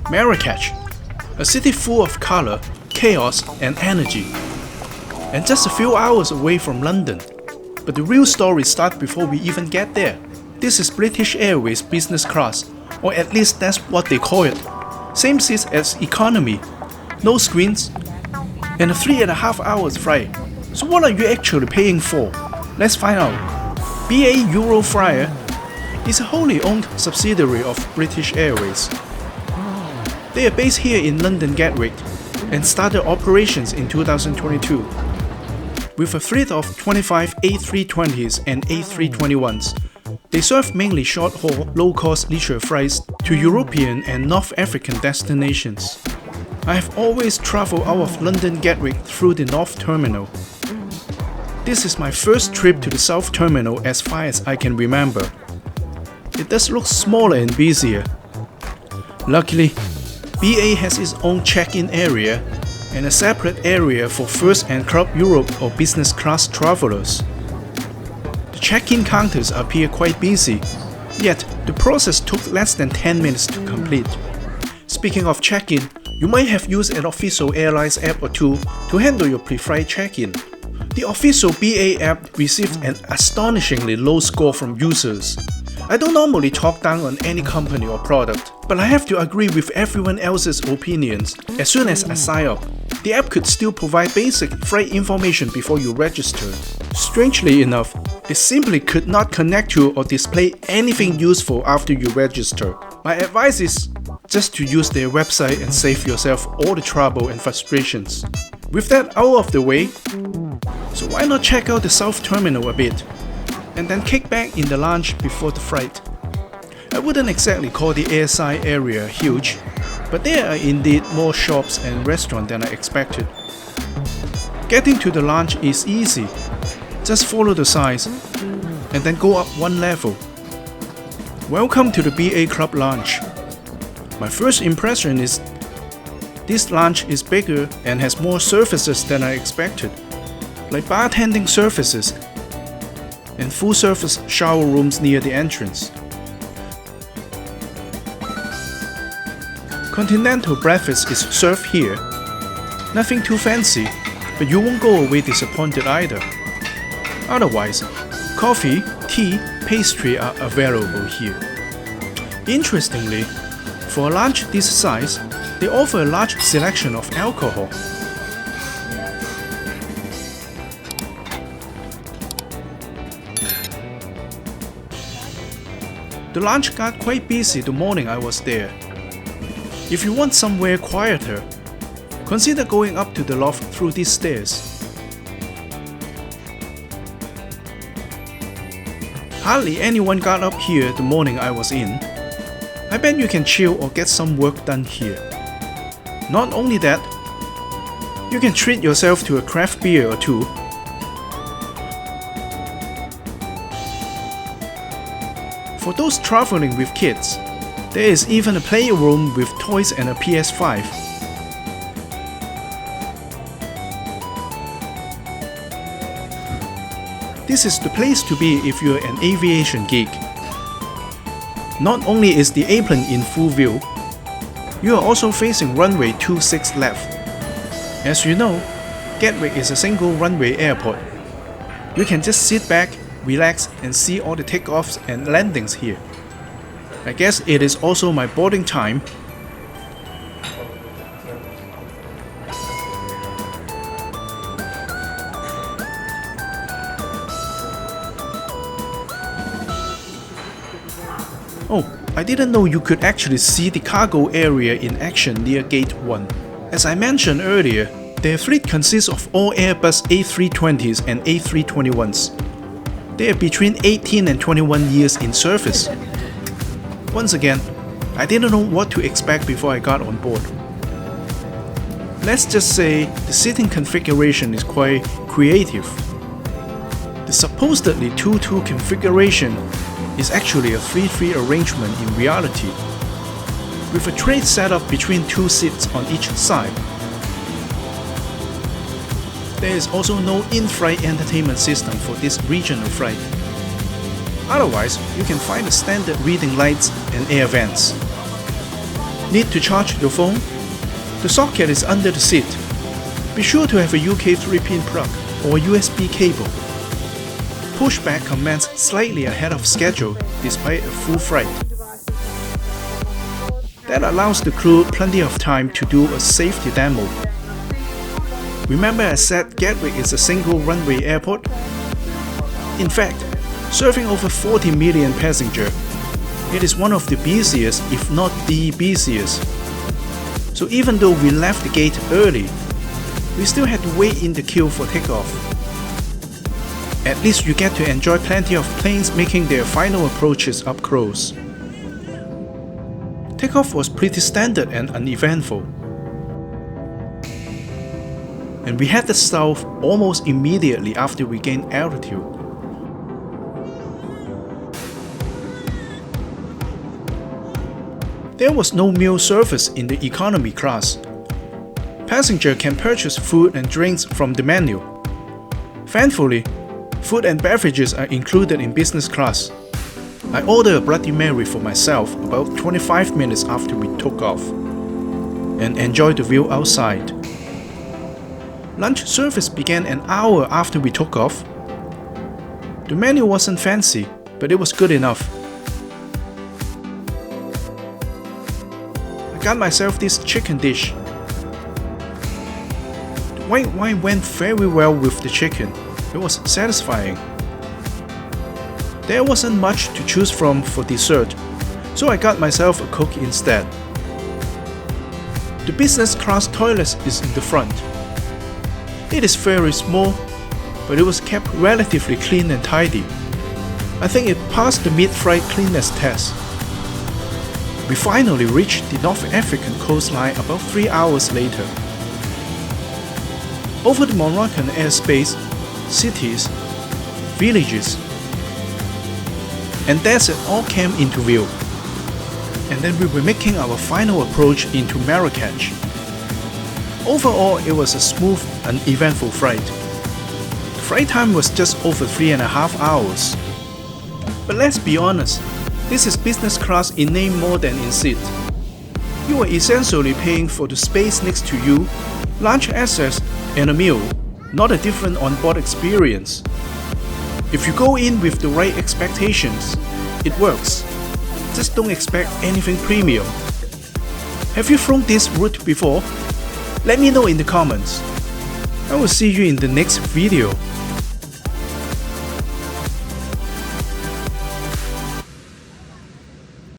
Marrakech, a city full of color, chaos and energy. And just a few hours away from London. But the real story starts before we even get there. This is British Airways business class, or at least that's what they call it. Same seats as economy, no screens, and a 3.5 hours flight. So what are you actually paying for? Let's find out. BA Euroflyer is a wholly owned subsidiary of British Airways. They are based here in London Gatwick and started operations in 2022. With a fleet of 25 A320s and A321s, they serve mainly short-haul, low-cost leisure flights to European and North African destinations. I have always traveled out of London Gatwick through the North Terminal. This is my first trip to the South Terminal as far as I can remember. It does look smaller and busier. Luckily, BA has its own check-in area and a separate area for First and Club Europe or business class travelers. The check-in counters appear quite busy, yet the process took less than 10 minutes to complete. Speaking of check-in, you might have used an official airlines app or two to handle your pre-flight check-in. The official BA app received an astonishingly low score from users. I don't normally talk down on any company or product, but I have to agree with everyone else's opinions. As soon as I sign up, the app could still provide basic flight information before you register. Strangely enough, it simply could not connect to or display anything useful after you register. My advice is just to use their website and save yourself all the trouble and frustrations. With that out of the way, so why not check out the South Terminal a bit, and then kick back in the lounge before the flight. I wouldn't exactly call the airside area huge, but there are indeed more shops and restaurants than I expected. Getting to the lounge is easy. Just follow the signs, and then go up one level. Welcome to the BA Club Lounge. My first impression is this lounge is bigger and has more surfaces than I expected, like bartending surfaces and full-service shower rooms near the entrance. Continental breakfast is served here. Nothing too fancy, but you won't go away disappointed either. Otherwise, coffee, tea, pastry are available here. Interestingly, for a lounge this size, they offer a large selection of alcohol. The lounge got quite busy the morning I was there. If you want somewhere quieter, consider going up to the loft through these stairs. Hardly anyone got up here the morning I was in. I bet you can chill or get some work done here. Not only that, you can treat yourself to a craft beer or two. For those traveling with kids, there is even a playroom with toys and a PS5. This is the place to be if you're an aviation geek. Not only is the apron in full view, you are also facing runway 26 left. As you know, Gatwick is a single runway airport. You can just sit back, relax and see all the takeoffs and landings here. I guess it is also my boarding time. Oh, I didn't know you could actually see the cargo area in action near Gate 1. As I mentioned earlier, their fleet consists of all Airbus A320s and A321s. They are between 18 and 21 years in service. Once again, I didn't know what to expect before I got on board. Let's just say the seating configuration is quite creative. The supposedly 2-2 configuration is actually a 3-3 arrangement in reality, with a tray set up between two seats on each side. There is also no in-flight entertainment system for this regional flight. Otherwise, you can find the standard reading lights and air vents. Need to charge your phone? The socket is under the seat. Be sure to have a UK 3-pin plug or USB cable. Pushback commenced slightly ahead of schedule despite a full flight. That allows the crew plenty of time to do a safety demo. Remember I said Gatwick is a single runway airport? In fact, serving over 40 million passengers, it is one of the busiest, if not the busiest. So even though we left the gate early, we still had to wait in the queue for takeoff. At least you get to enjoy plenty of planes making their final approaches up close. Takeoff was pretty standard and uneventful. And we headed south almost immediately after we gained altitude. There was no meal service in the economy class. Passengers can purchase food and drinks from the menu. Thankfully, food and beverages are included in business class. I ordered a Bloody Mary for myself about 25 minutes after we took off, and enjoyed the view outside. Lunch service began an hour after we took off. The menu wasn't fancy, but it was good enough. I got myself this chicken dish. The white wine went very well with the chicken. It was satisfying. There wasn't much to choose from for dessert, so I got myself a Coke instead. The business class toilet is in the front. It is very small, but it was kept relatively clean and tidy. I think it passed the mid-flight cleanliness test. We finally reached the North African coastline about 3 hours later. Over the Moroccan airspace, cities, villages, and desert all came into view. And then we were making our final approach into Marrakech. Overall, it was a smooth and eventful flight. The flight time was just over 3.5 hours. But let's be honest, this is business class in name more than in seat. You are essentially paying for the space next to you, lunch access, and a meal, not a different onboard experience. If you go in with the right expectations, it works. Just don't expect anything premium. Have you flown this route before? Let me know in the comments. I will see you in the next video.